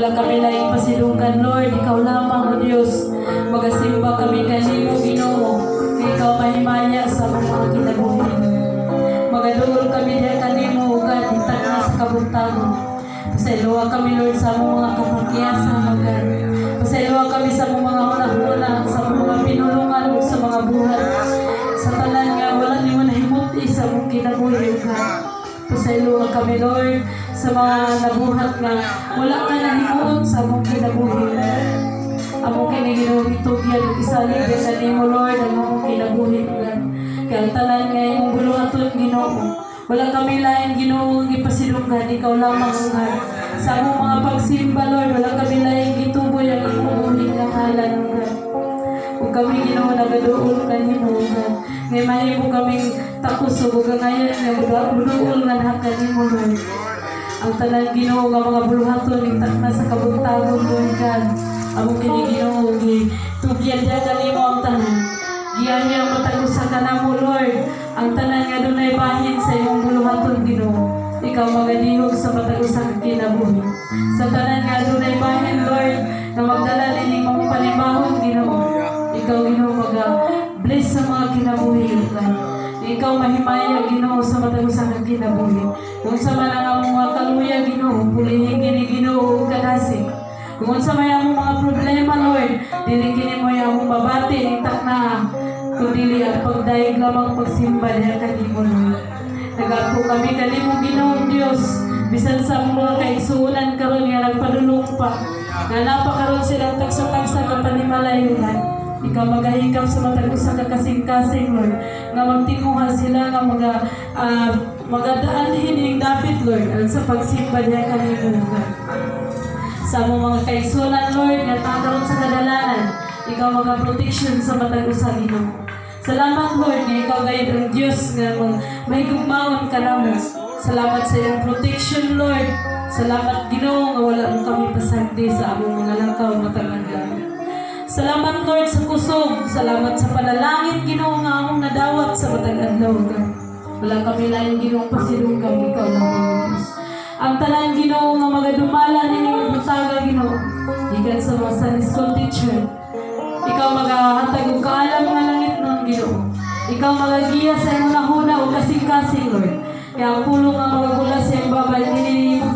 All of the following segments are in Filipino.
Wala kami laing pasilungan, Lord. Ikaw lamang, O Diyos. Magasimba kami kanimo, Ginoo. Ikaw mahimaya sa mga kinabuhi. Magaduol kami diya kanimo, ugad, hitag na sa kabuntagon. Pasayloa kami, Lord, sa mga kapagkiyasan, ugad. Pasayloa kami sa mga una-una, sa mga pinulungan, o sa mga buhat. Sa tanan nga, wala ni mo nahimuti sa mong kinabuhi, ugad. Pasayloa kami, Lord, sa mga nabuhat nga wala ka nahimuot sa mong kinabuhi. Among kiniginuhi tugyan, isalig sa nimo, Lord, ang mong kinabuhi, ugad. Kaya ang tanan nga imong buluhaton, Ginoo. Wala kami lain, Ginoo, ipasilungan, ikaw lamang, ugad. Sa among mga pagsimba, Lord, wala kami lain gituboy ang imong uling ng halan, ugad. Kung kami, Ginoo, nagaduol kanimo, ugad. Ngay mahimo kaming takusog, ugad ngayon nga buduol nga nahakan nimo, Lord. Ang tanan, Ginoo, nga mga buluhaton, itak na sa kabuntagon, Lord God. Among kiniginoo, tugyan diya kanimo ang tanan. Giyan niya matagusan ka na mo, Lord. Ang tanan nga doon ay bahin sa imong buluhaton, Ginoo. Ikaw magadihog sa matagusan kinabuhi. Sa tanan nga doon ay bahin, Lord, na magdala din imong panibahon, Ginoo. Ikaw, Ginoo, mag-bless sa mga kinabuhi, Lord. Ikaw mahimaya, Ginoo, sa matagusan ng kinabuhi. Kung sa man ang among mga kaluya, Ginoo, pulihin kini, Ginoo, kadasig. Kung sa may among mga problema, Lord, diligin mo yung among babati, itak na, kundili at pagdaig lamang pagsimba niya kanimo, Lord. Nag-apo kami kanimo, Ginoo, Diyos, bisan sa mga kaigsuunan karon nga nagpadulong pa, nga napakaroon silang tagsa-tagsa kapanimalayunan. Ikaw magahikap sa matagusan na kasing-kasing, Lord, nga magtinguhan sila nga magadaan hining dapit, Lord, sa pagsimba niya kanimo, Lord. Sa mga kaigsunan, Lord, nga takaroon sa kadalanan, ikaw mga protection sa matagusan, Ginoo. Salamat, Lord, nga ikaw gayud ang Diyos nga mahigugmaon ka namo. Salamat sa iyong protection, Lord. Salamat, Ginoo, nga wala mo kami pasagdi sa among mga langkaw matagalan. Salamat, Lord, sa kusog. Salamat sa panalangin, Ginoo, nga among nadawat sa matag-adlaw. Wala kami lain, Ginoo, pasilungan, ikaw lang, Diyos. Ang tanan, Ginoo, nga magadumala nining butaga, Ginoo. Ikan sa mga Sunday school teacher. Ikaw magahatag og kaalam nga langit nun, Ginoo. Ikaw magagiya sa imong nahuna o kasing-kasing, Lord. Kaya ang pulong nga magagula sa iyong babay,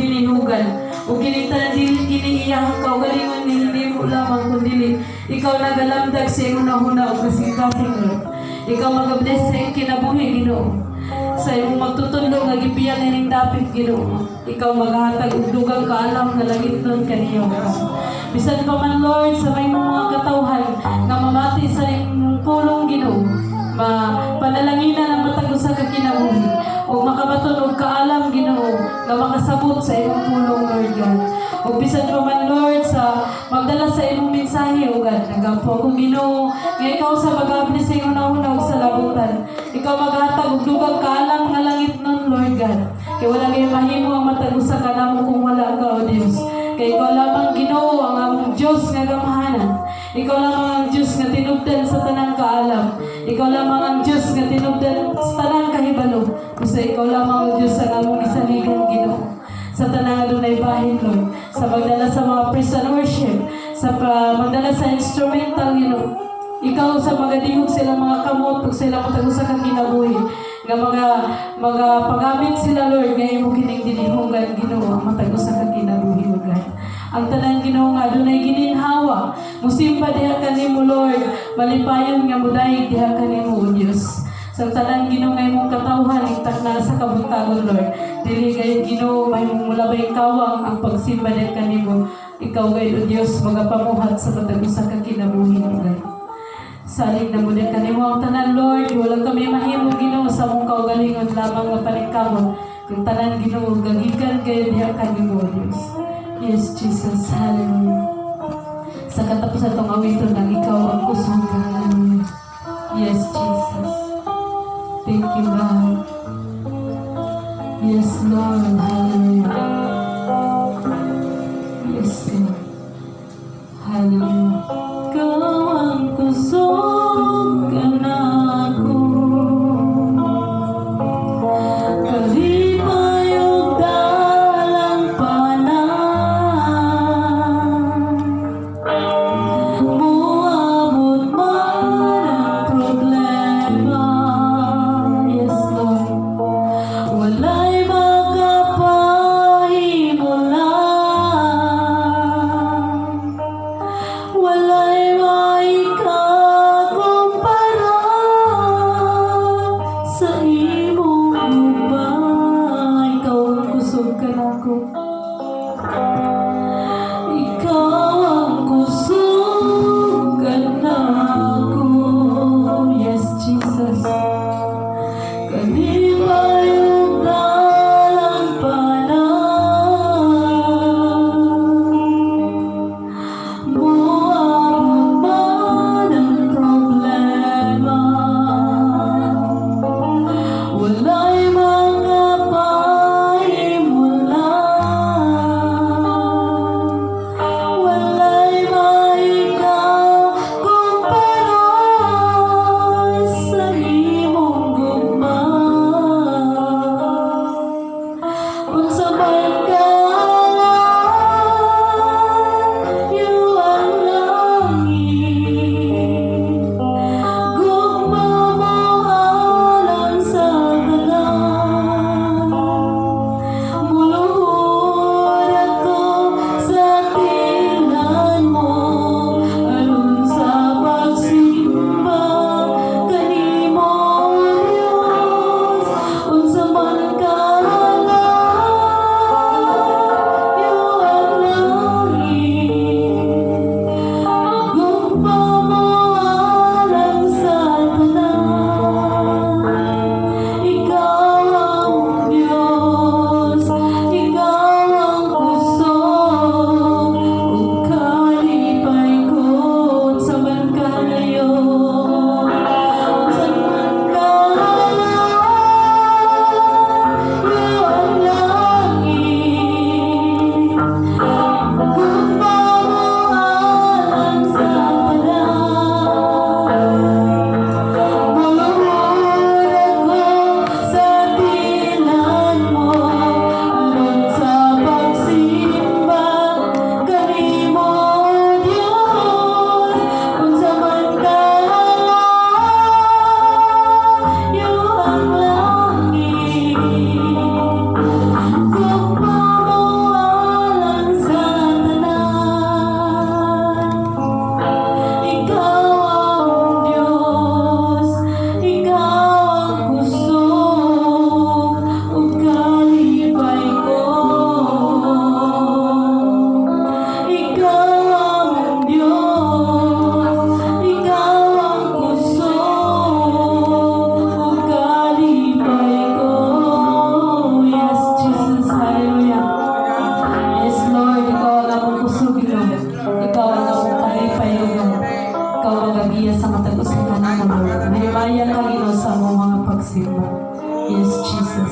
dinihugan. O kinita kini iyang kaugalingon ni hindi mo lamang kundi ikaw nagalamdag sa iyong nahuna o kasing-kasing, Lord. Ikaw magabless sa iyong kinabuhi, Ginoo. Sa imong magtutundo nga gipiyan ning dapit, Ginoo. Ikaw maghatag og dugang kaalam nga langit nun kaniyo. Bisan pa man, Lord, sa may mga katawhan nga mamati sa imong pulong, Ginoo. Panalanginan ang matagusan ka kinabuhi o makabaton og kaalam, Ginoo, nga makasabot sa imong pulong, Lord God. O bisan pa man, Lord, sa magdala sa imong mensahe, o God, nagapo ako, Ginoo, nga ikaw sa mag-abli sa iyong nahunaw sa labutan. Ikaw maghatag og dugang kaalam nga langit nun, Lord God. Kaya wala kayo mahimo ang matagusan ka namo kung wala ka, O Diyos. Kaya ikaw lamang, Ginoo, ang among Diyos nga gamahanan. Ikaw lamang ang Diyos nga tinubdan sa tanang kaalam. Ikaw lamang ang Diyos nga tinubdan sa tanang kahibalo. Basta ikaw lamang ang Diyos ang among isaligan, Ginoo. Sa tanang adunay bahin, Lord. Sa magdala sa mga praise and worship. Sa magdala sa instrumental, Ginoo. Ikaw sa magadihog silang mga kamot ug sila matagusan kang kinabuhi. Nga mga paggamit sila, Lord, nga imo kining dinihugan, Ginoo, ang matagusan kang kinabuhi, Lord. Ang tanan, Ginoo, nga adunay gininhawa. Musimba diha kanimo, Lord. Malipayon nga mudayeg diha kanimo, O Dios. Sa tanan, Ginoo, nga imong katawhan itak na sa kabuntagon, Lord. Dili gayud, Ginoo, mahimong mulabay kawang ang pagsimba diha kanimo. Ikaw gayud, O Dios, magapamuhat sa matagusan kang kinabuhi, Lord. Salig na muna kanimo ang tanan, Lord. Wala kami mahimo, Ginoo, sa mong kaugalingon lamang nga paningkamot. Kung tanan, Ginoo, gagikan kayo diha kanimo, Diyos. Yes, Jesus. Hallelujah. Sa katapusan itong awiton ng ikaw ang kusang ka. Hallelujah. Yes, Jesus. Thank you, God. Yes, Lord. Hallelujah. Yes, Lord. Hallelujah. Ikaw ang kusog ka na ako. Kalipay o dalang panahon.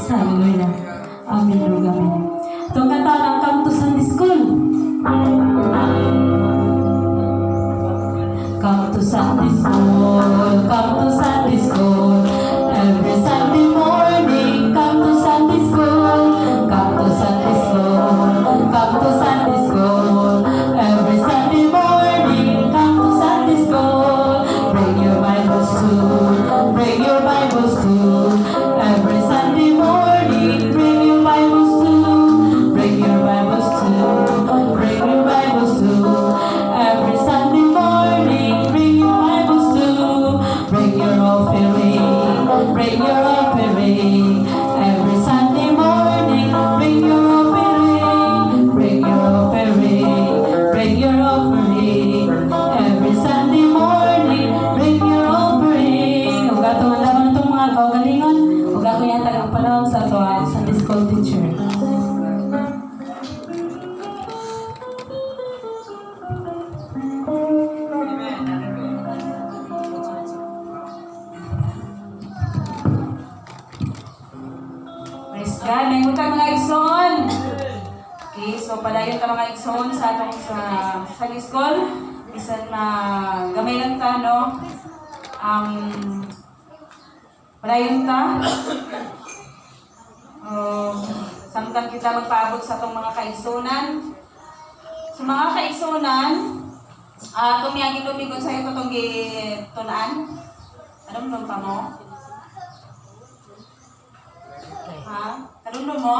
Hallelujah. Amen, Lord. Amen. Itong kanta ng Come to Sunday School. Come to Sunday School, come to Sunday School. Every Sunday morning, come to Sunday School. Come to Sunday School, come to Sunday School. Every Sunday morning, come to Sunday School. Bring your Bibles too, bring your Bibles too. Every Sunday morning, bring your Bibles too. Bring your Bibles too, bring your Bibles too. Every Sunday morning, bring your Bibles too. Bring your offering, bring your offering. Every Sunday morning, bring your offering, bring your offering, bring your offering. Every Sunday morning, bring your offering. Ug ato nga naman itong mga kaugalingon, ug ako yata ang panahon sa ato ang Sunday School teacher. Praise God. May utang mga igsoon. Okay, so padayon ka mga igsoon sa atong sa Sunday School. Bisan na gamay lang ta, no? Padayon ta. Samtang kita magpaabot sa atong mga kaigsunan. Sa mga kaigsunan, itong miyagin lumikod sa ito itong gitunaan. Anong nung pa mo? Ha? Anong mo?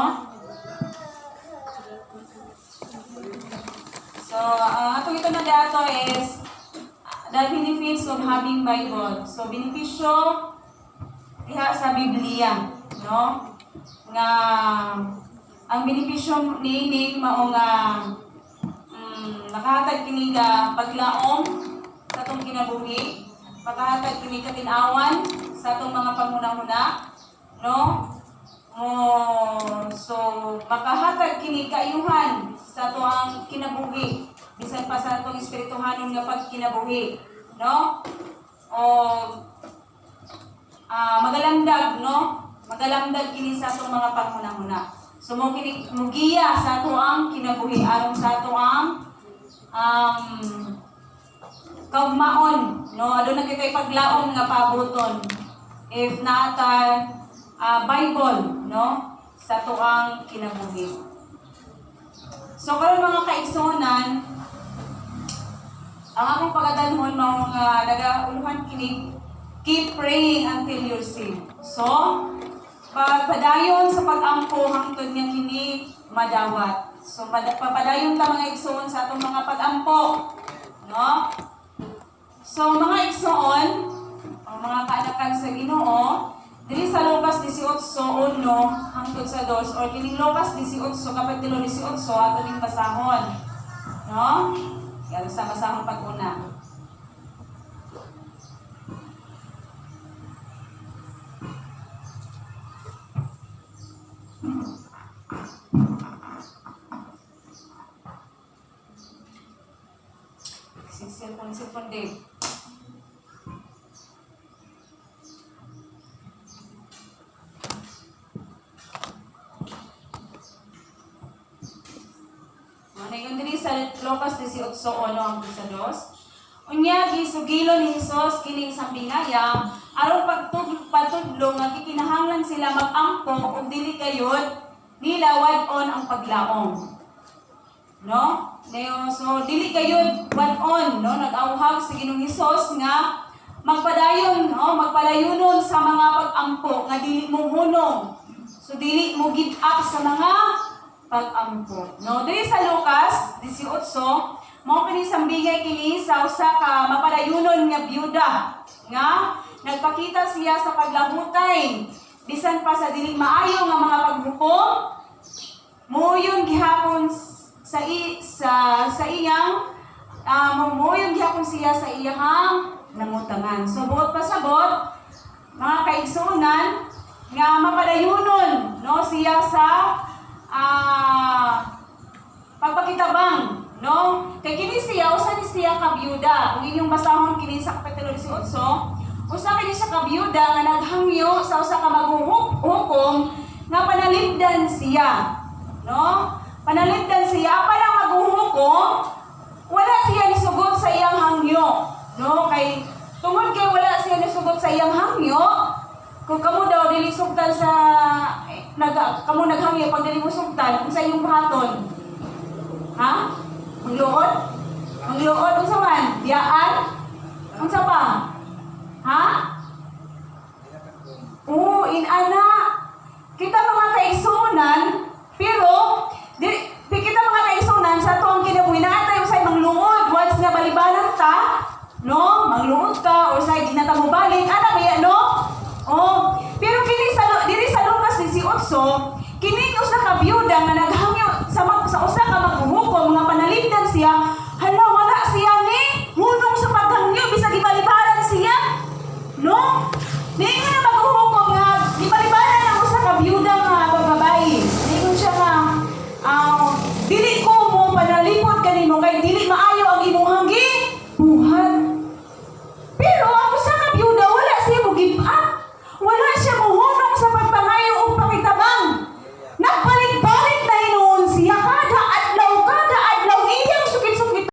So, atong ito na dato is the benefits of having Bible. So, benepisyo diha sa Biblia, no? Nga ang benepisyo ni mao nga nakahatag kini ka paglaom sa atong kinabuhi, makahatag kini ka tin-awan sa atong mga panghuna-huna, no? So makahatag kini kaayuhan sa ato ang kinabuhi bisan pa sa atong espirituhanon nga pagkinabuhi, no? Magalamdag, no? Magalamdag kini sa atong mga panghuna-huna. So mo kini mugiya sa ato ang kinabuhi aron sa ato ang kaugmaon, no? Aduna kita ipaglaom nga pabuton if naata Bible, no? Sa ato ang kinabuhi. So karon mga kaigsunan, ang akong pagadanhon mao nga nagauluhan kini keep praying until you're saved. So pagpadayon sa pag-ampo hangtod nga kini madawat. So papadayon ta mga igsoon sa atong mga pag-ampo, no? So mga igsoon, ang mga kaanakan sa Ginoo, diri sa Lucas 18:1 hangtod sa 2 or kining Lucas 18 kapitulo 18 ato ning basahon, no? Yan sa basahon pag-una. Sipon Dave. Manayon diri sa Lucas 18:1 hangtod sa 2. Unya gisugilo ni Hesus kining sambingaya aron pagtudlo nga kikinahanglan sila mag-ampo ug dili gayud nila wad-on ang paglaom. No? So dili gayud wad-on, no? Nag-awhag sa Ginoong Hesus nga magpadayon, no? Magpadayunon sa mga pag-ampo nga dili mo hunong. So dili mo give up sa mga pag-ampo. No, diri sa Lucas 18, mao kini sambingay kini sa usa ka mapadayunon nga byuda nga nagpakita siya sa paglahutay bisan pa sa dili maayo nga mga paghukom. Moyon gihapon sa iyang moyon gihapon siya sa iyang nangutangan. So buot pasabot mga kaigsunan nga mapadayunon, no, siya sa pagpakitabang, no? Kay kini siya usa ni siya ka byuda. Kung inyong basahon kini sa kapitulo 18, usa kini siya ka byuda nga naghangyo sa usa ka maghuhukom nga panalipdan siya. No? Panalipdan siya, pa lang maghuhukom, wala siya nisugod sa iyang hangyo. No? Kay, tungod kay wala siya nisugod sa iyang hangyo, kung kamo daw dili sugtan sa, kamo naghangyo, pag dili mo sugtan, kung sa iyong buhaton, ha? Magluod? Magluod, unsa man? Diyaan? Unsa pa? Ha? Oo, inana. Kita mga kaigsunan, pero kita mga kaigsunan sa tuong kinabuhi na tayo sa mangluod once nga balibanan ta, no? Mangluod ka or sa di na ta mo balik, ana kaya no? Oh, pero diri sa Lucas 18, kini usa ka byuda nga naghangyo sa usa ka maghuhukom mga panalipdan siya